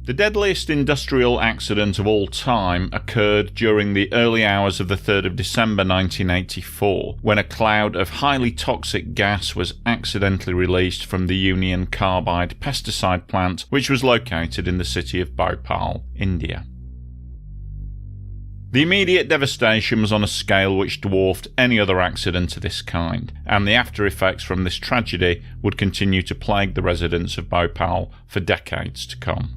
The deadliest industrial accident of all time occurred during the early hours of the 3rd of December 1984, when a cloud of highly toxic gas was accidentally released from the Union Carbide pesticide plant, which was located in the city of Bhopal, India. The immediate devastation was on a scale which dwarfed any other accident of this kind, and the after effects from this tragedy would continue to plague the residents of Bhopal for decades to come.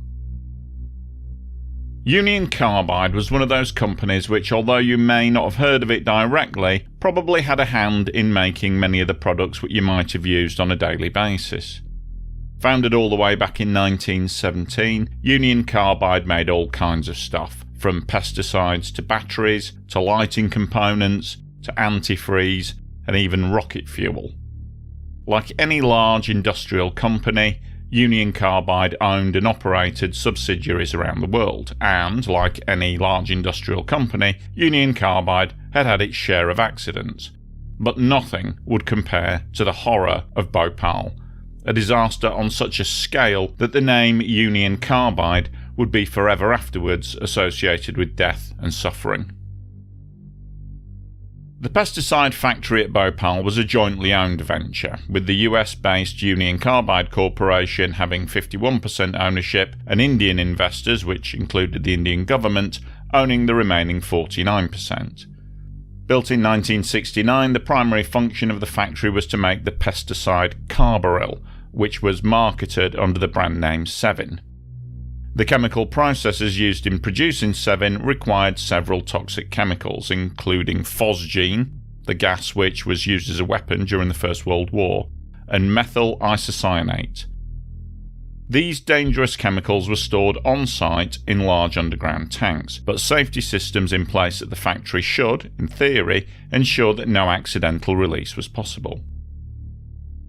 Union Carbide was one of those companies which, although you may not have heard of it directly, probably had a hand in making many of the products that you might have used on a daily basis. Founded all the way back in 1917, Union Carbide made all kinds of stuff, from pesticides to batteries, to lighting components, to antifreeze, and even rocket fuel. Like any large industrial company, Union Carbide owned and operated subsidiaries around the world, and, like any large industrial company, Union Carbide had had its share of accidents. But nothing would compare to the horror of Bhopal, a disaster on such a scale that the name Union Carbide would be forever afterwards associated with death and suffering. The pesticide factory at Bhopal was a jointly owned venture, with the US-based Union Carbide Corporation having 51% ownership and Indian investors, which included the Indian government, owning the remaining 49%. Built in 1969, the primary function of the factory was to make the pesticide carbaryl, which was marketed under the brand name Sevin. The chemical processes used in producing Sevin required several toxic chemicals, including phosgene, the gas which was used as a weapon during the First World War, and methyl isocyanate. These dangerous chemicals were stored on-site in large underground tanks, but safety systems in place at the factory should, in theory, ensure that no accidental release was possible.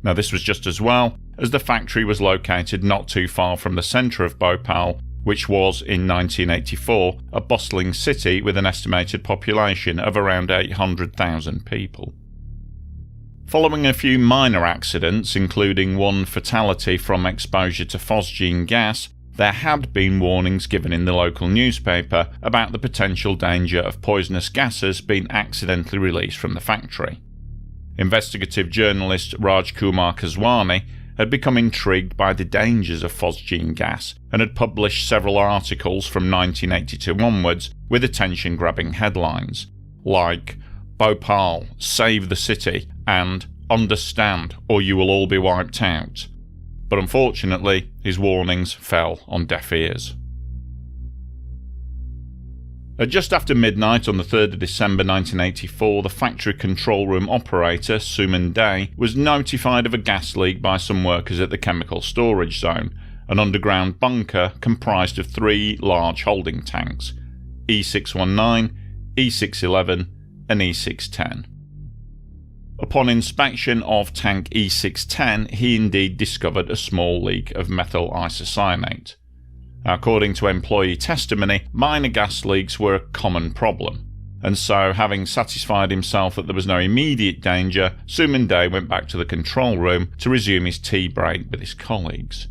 Now, this was just as well, as the factory was located not too far from the centre of Bhopal, which was, in 1984, a bustling city with an estimated population of around 800,000 people. Following a few minor accidents, including one fatality from exposure to phosgene gas, there had been warnings given in the local newspaper about the potential danger of poisonous gases being accidentally released from the factory. Investigative journalist Raj Kumar Kaswani had become intrigued by the dangers of phosgene gas and had published several articles from 1982 onwards with attention-grabbing headlines like "Bhopal, Save the City" and "Understand or you will all be wiped out." But unfortunately, his warnings fell on deaf ears. At just after midnight on the 3rd of December 1984, the factory control room operator, Suman Day, was notified of a gas leak by some workers at the chemical storage zone, an underground bunker comprised of 3 large holding tanks, E619, E611 and E610. Upon inspection of tank E610, he indeed discovered a small leak of methyl isocyanate. According to employee testimony, minor gas leaks were a common problem, and so, having satisfied himself that there was no immediate danger, Suman Day went back to the control room to resume his tea break with his colleagues.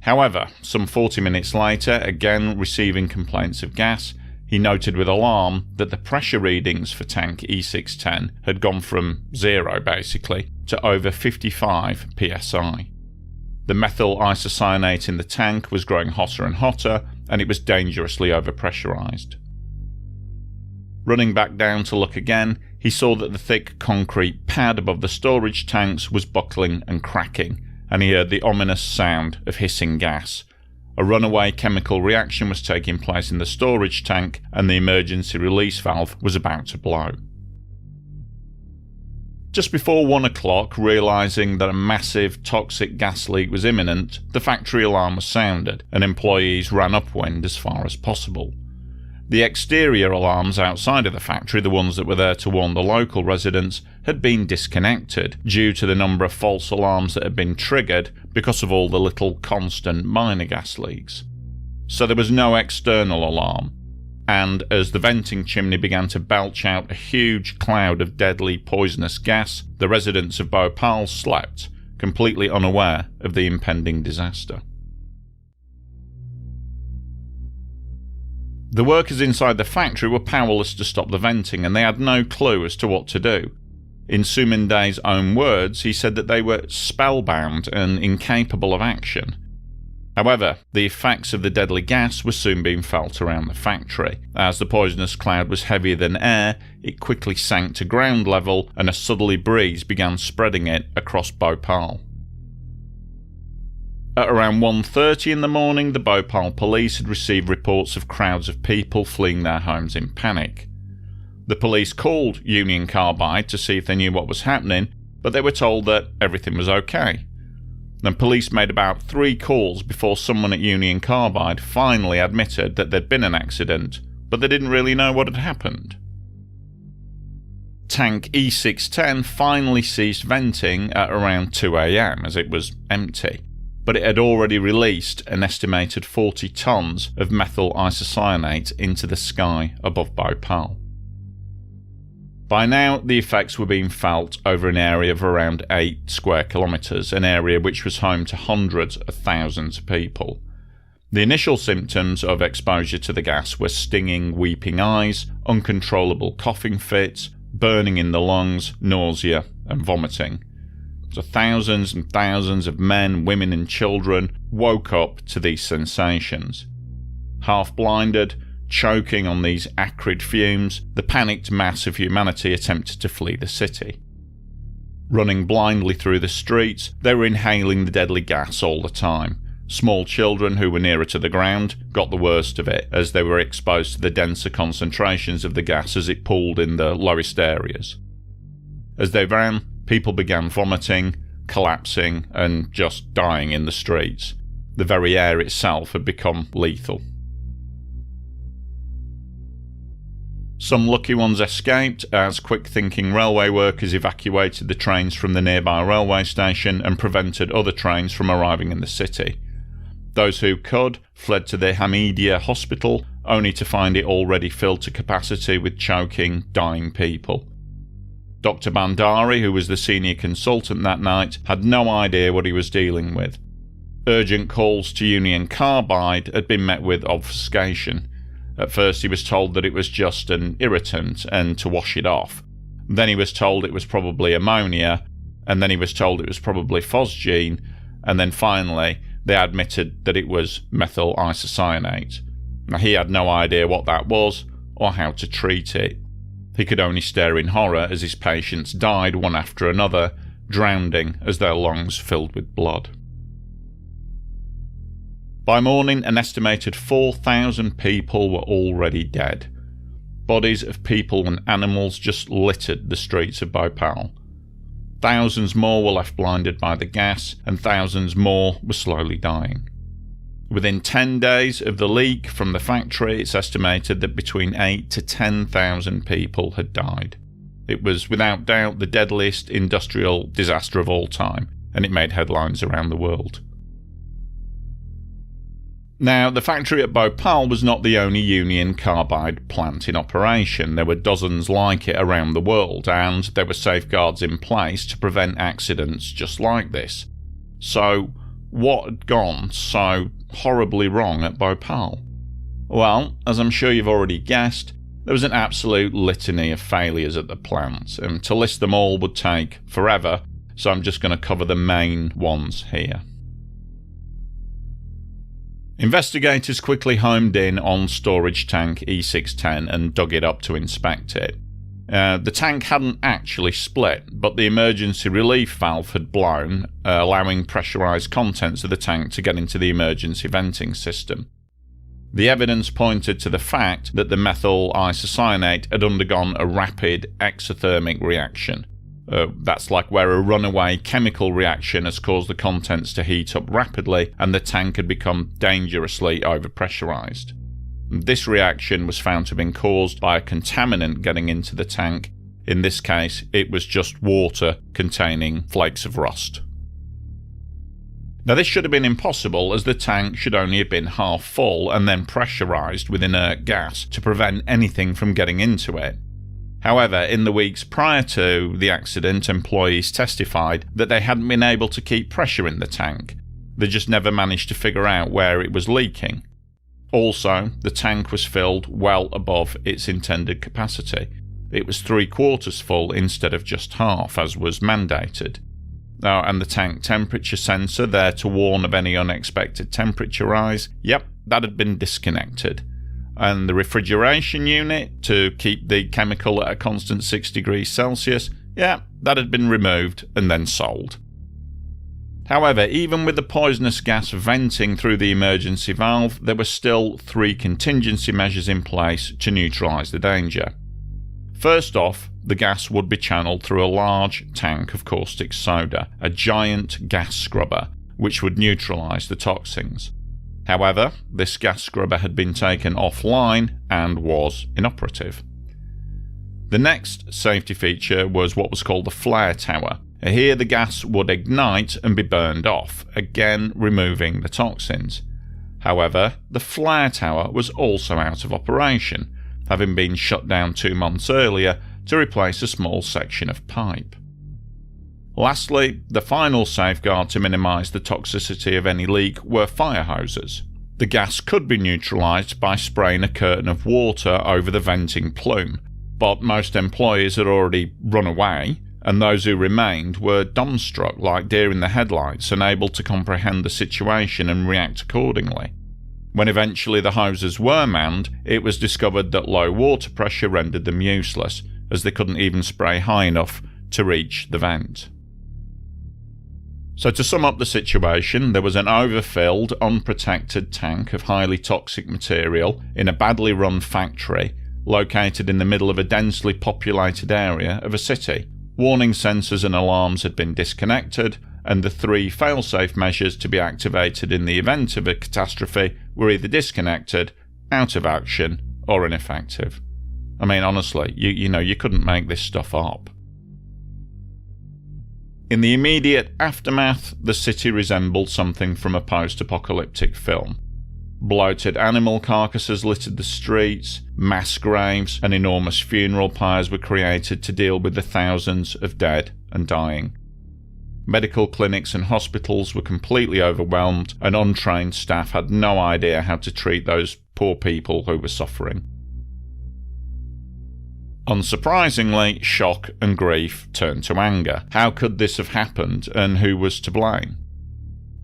However, some 40 minutes later, again receiving complaints of gas, he noted with alarm that the pressure readings for tank E610 had gone from 0 basically to over 55 psi. The methyl isocyanate in the tank was growing hotter and hotter, and it was dangerously overpressurized. Running back down to look again, he saw that the thick concrete pad above the storage tanks was buckling and cracking, and he heard the ominous sound of hissing gas. A runaway chemical reaction was taking place in the storage tank, and the emergency release valve was about to blow. Just before 1 o'clock, realising that a massive toxic gas leak was imminent, the factory alarm was sounded, and employees ran upwind as far as possible. The exterior alarms outside of the factory, the ones that were there to warn the local residents, had been disconnected due to the number of false alarms that had been triggered because of all the little constant minor gas leaks. So there was no external alarm, and as the venting chimney began to belch out a huge cloud of deadly poisonous gas, the residents of Bhopal slept, completely unaware of the impending disaster. The workers inside the factory were powerless to stop the venting, and they had no clue as to what to do. In Suminday's own words, he said that they were spellbound and incapable of action. However, the effects of the deadly gas were soon being felt around the factory. As the poisonous cloud was heavier than air, it quickly sank to ground level, and a southerly breeze began spreading it across Bhopal. At around 1:30 in the morning, the Bhopal police had received reports of crowds of people fleeing their homes in panic. The police called Union Carbide to see if they knew what was happening, but they were told that everything was okay. Then police made about 3 calls before someone at Union Carbide finally admitted that there'd been an accident, but they didn't really know what had happened. Tank E610 finally ceased venting at around 2 AM as it was empty, but it had already released an estimated 40 tons of methyl isocyanate into the sky above Bhopal. By now, the effects were being felt over an area of around 8 square kilometres, an area which was home to hundreds of thousands of people. The initial symptoms of exposure to the gas were stinging, weeping eyes, uncontrollable coughing fits, burning in the lungs, nausea, and vomiting. So thousands and thousands of men, women, and children woke up to these sensations. Half-blinded, choking on these acrid fumes, the panicked mass of humanity attempted to flee the city. Running blindly through the streets, they were inhaling the deadly gas all the time. Small children who were nearer to the ground got the worst of it, as they were exposed to the denser concentrations of the gas as it pooled in the lowest areas. As they ran, people began vomiting, collapsing, and just dying in the streets. The very air itself had become lethal. Some lucky ones escaped, as quick-thinking railway workers evacuated the trains from the nearby railway station and prevented other trains from arriving in the city. Those who could fled to the Hamidia hospital, only to find it already filled to capacity with choking, dying people. Dr. Bandari, who was the senior consultant that night, had no idea what he was dealing with. Urgent calls to Union Carbide had been met with obfuscation. At first he was told that it was just an irritant and to wash it off. Then he was told it was probably ammonia, and then he was told it was probably phosgene, and then finally they admitted that it was methyl isocyanate. Now, he had no idea what that was or how to treat it. He could only stare in horror as his patients died one after another, drowning as their lungs filled with blood. By morning, an estimated 4,000 people were already dead. Bodies of people and animals just littered the streets of Bhopal. Thousands more were left blinded by the gas, and thousands more were slowly dying. Within 10 days of the leak from the factory, it's estimated that between 8,000 to 10,000 people had died. It was without doubt the deadliest industrial disaster of all time, and it made headlines around the world. Now, the factory at Bhopal was not the only Union Carbide plant in operation. There were dozens like it around the world, and there were safeguards in place to prevent accidents just like this. So, what had gone so horribly wrong at Bhopal? Well, as I'm sure you've already guessed, there was an absolute litany of failures at the plant, and to list them all would take forever, so I'm just going to cover the main ones here. Investigators quickly homed in on storage tank E610 and dug it up to inspect it. The tank hadn't actually split, but the emergency relief valve had blown, allowing pressurised contents of the tank to get into the emergency venting system. The evidence pointed to the fact that the methyl isocyanate had undergone a rapid exothermic reaction. That's like where a runaway chemical reaction has caused the contents to heat up rapidly and the tank had become dangerously overpressurized. This reaction was found to have been caused by a contaminant getting into the tank. In this case, it was just water containing flakes of rust. Now, this should have been impossible, as the tank should only have been half full and then pressurized with inert gas to prevent anything from getting into it. However, in the weeks prior to the accident, employees testified that they hadn't been able to keep pressure in the tank. They just never managed to figure out where it was leaking. Also, the tank was filled well above its intended capacity. It was 3/4 full instead of just half, as was mandated. And the tank temperature sensor, there to warn of any unexpected temperature rise, yep, that had been disconnected. And the refrigeration unit, to keep the chemical at a constant 6 degrees Celsius, yeah, that had been removed and then sold. However, even with the poisonous gas venting through the emergency valve, there were still 3 contingency measures in place to neutralise the danger. First off, the gas would be channeled through a large tank of caustic soda, a giant gas scrubber, which would neutralise the toxins. However, this gas scrubber had been taken offline and was inoperative. The next safety feature was what was called the flare tower. Here the gas would ignite and be burned off, again removing the toxins. However, the flare tower was also out of operation, having been shut down 2 months earlier to replace a small section of pipe. Lastly, the final safeguard to minimise the toxicity of any leak were fire hoses. The gas could be neutralised by spraying a curtain of water over the venting plume, but most employees had already run away, and those who remained were dumbstruck like deer in the headlights, unable to comprehend the situation and react accordingly. When eventually the hoses were manned, it was discovered that low water pressure rendered them useless, as they couldn't even spray high enough to reach the vent. So to sum up the situation, there was an overfilled, unprotected tank of highly toxic material in a badly run factory located in the middle of a densely populated area of a city. Warning sensors and alarms had been disconnected, and the 3 fail-safe measures to be activated in the event of a catastrophe were either disconnected, out of action, or ineffective. I mean, honestly, you couldn't make this stuff up. In the immediate aftermath, the city resembled something from a post-apocalyptic film. Bloated animal carcasses littered the streets, mass graves and enormous funeral pyres were created to deal with the thousands of dead and dying. Medical clinics and hospitals were completely overwhelmed, and untrained staff had no idea how to treat those poor people who were suffering. Unsurprisingly, shock and grief turned to anger. How could this have happened, and who was to blame?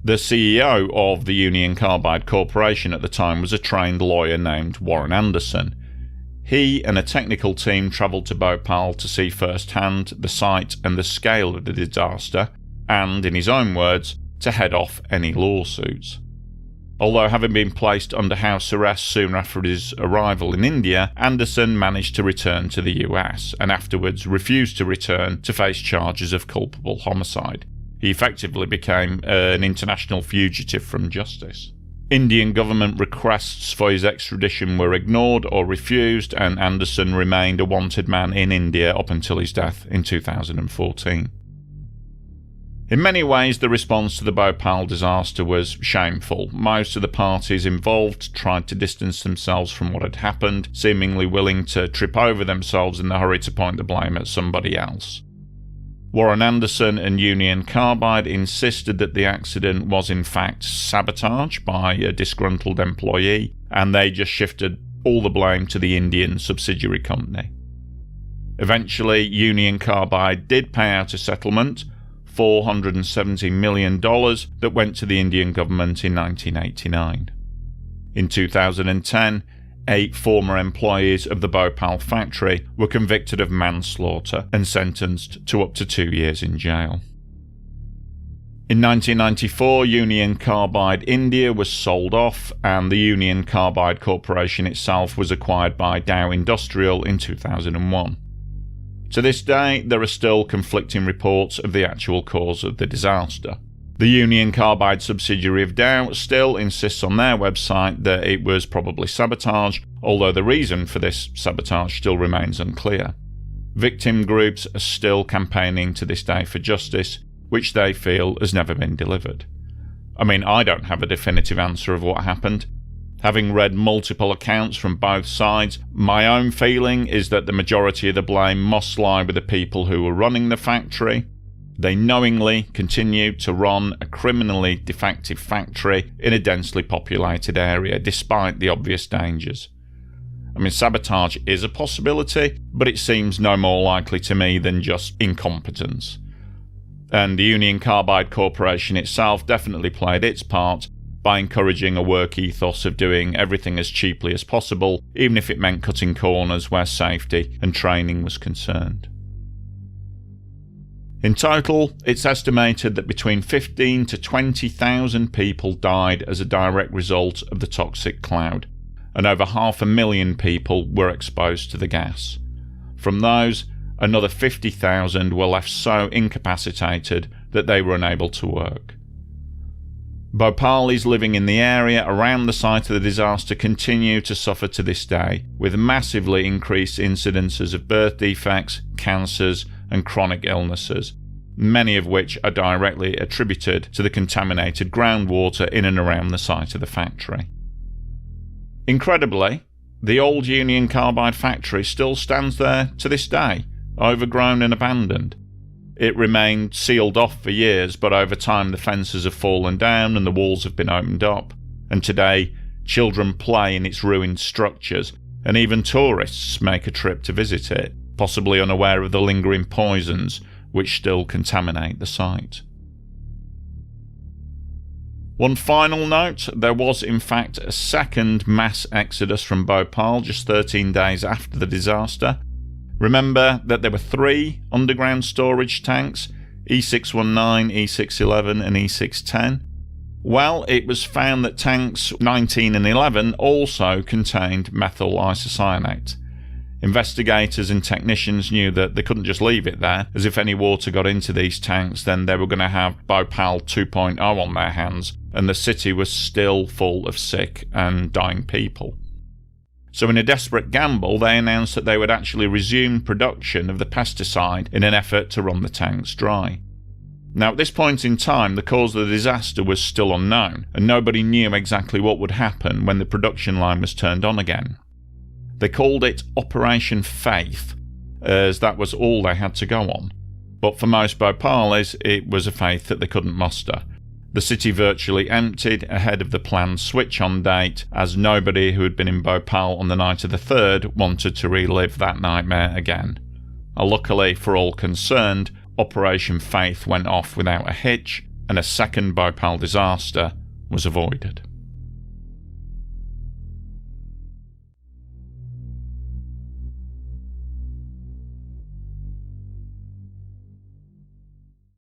The CEO of the Union Carbide Corporation at the time was a trained lawyer named Warren Anderson. He and a technical team travelled to Bhopal to see firsthand the site and the scale of the disaster, and, in his own words, to head off any lawsuits. Although having been placed under house arrest soon after his arrival in India, Anderson managed to return to the US and afterwards refused to return to face charges of culpable homicide. He effectively became an international fugitive from justice. Indian government requests for his extradition were ignored or refused, and Anderson remained a wanted man in India up until his death in 2014. In many ways, the response to the Bhopal disaster was shameful. Most of the parties involved tried to distance themselves from what had happened, seemingly willing to trip over themselves in the hurry to point the blame at somebody else. Warren Anderson and Union Carbide insisted that the accident was in fact sabotage by a disgruntled employee, and they just shifted all the blame to the Indian subsidiary company. Eventually, Union Carbide did pay out a settlement, $470 million, that went to the Indian government in 1989. In 2010, 8 former employees of the Bhopal factory were convicted of manslaughter and sentenced to up to 2 years in jail. In 1994, Union Carbide India was sold off, and the Union Carbide Corporation itself was acquired by Dow Industrial in 2001. To this day, there are still conflicting reports of the actual cause of the disaster. The Union Carbide subsidiary of Dow still insists on their website that it was probably sabotage, although the reason for this sabotage still remains unclear. Victim groups are still campaigning to this day for justice, which they feel has never been delivered. I mean, I don't have a definitive answer of what happened. Having read multiple accounts from both sides, my own feeling is that the majority of the blame must lie with the people who were running the factory. They knowingly continued to run a criminally defective factory in a densely populated area, despite the obvious dangers. I mean, sabotage is a possibility, but it seems no more likely to me than just incompetence. And the Union Carbide Corporation itself definitely played its part by encouraging a work ethos of doing everything as cheaply as possible, even if it meant cutting corners where safety and training was concerned. In total, it's estimated that between 15,000 to 20,000 people died as a direct result of the toxic cloud, and over 500,000 people were exposed to the gas. From those, another 50,000 were left so incapacitated that they were unable to work. Bhopalis living in the area around the site of the disaster continue to suffer to this day, with massively increased incidences of birth defects, cancers, and chronic illnesses, many of which are directly attributed to the contaminated groundwater in and around the site of the factory. Incredibly, the old Union Carbide factory still stands there to this day, overgrown and abandoned. It remained sealed off for years, but over time the fences have fallen down and the walls have been opened up, and today children play in its ruined structures, and even tourists make a trip to visit it, possibly unaware of the lingering poisons which still contaminate the site. One final note, there was in fact a second mass exodus from Bhopal just 13 days after the disaster. Remember that there were 3 underground storage tanks, E619, E611 and E610. Well, it was found that tanks 19 and 11 also contained methyl isocyanate. Investigators and technicians knew that they couldn't just leave it there, as if any water got into these tanks then they were going to have Bhopal 2.0 on their hands, and the city was still full of sick and dying people. So in a desperate gamble, they announced that they would actually resume production of the pesticide in an effort to run the tanks dry. Now at this point in time, the cause of the disaster was still unknown, and nobody knew exactly what would happen when the production line was turned on again. They called it Operation Faith, as that was all they had to go on. But for most Bhopalis, it was a faith that they couldn't muster. The city virtually emptied ahead of the planned switch-on date, as nobody who had been in Bhopal on the night of the 3rd wanted to relive that nightmare again. Luckily for all concerned, Operation Faith went off without a hitch, and a second Bhopal disaster was avoided.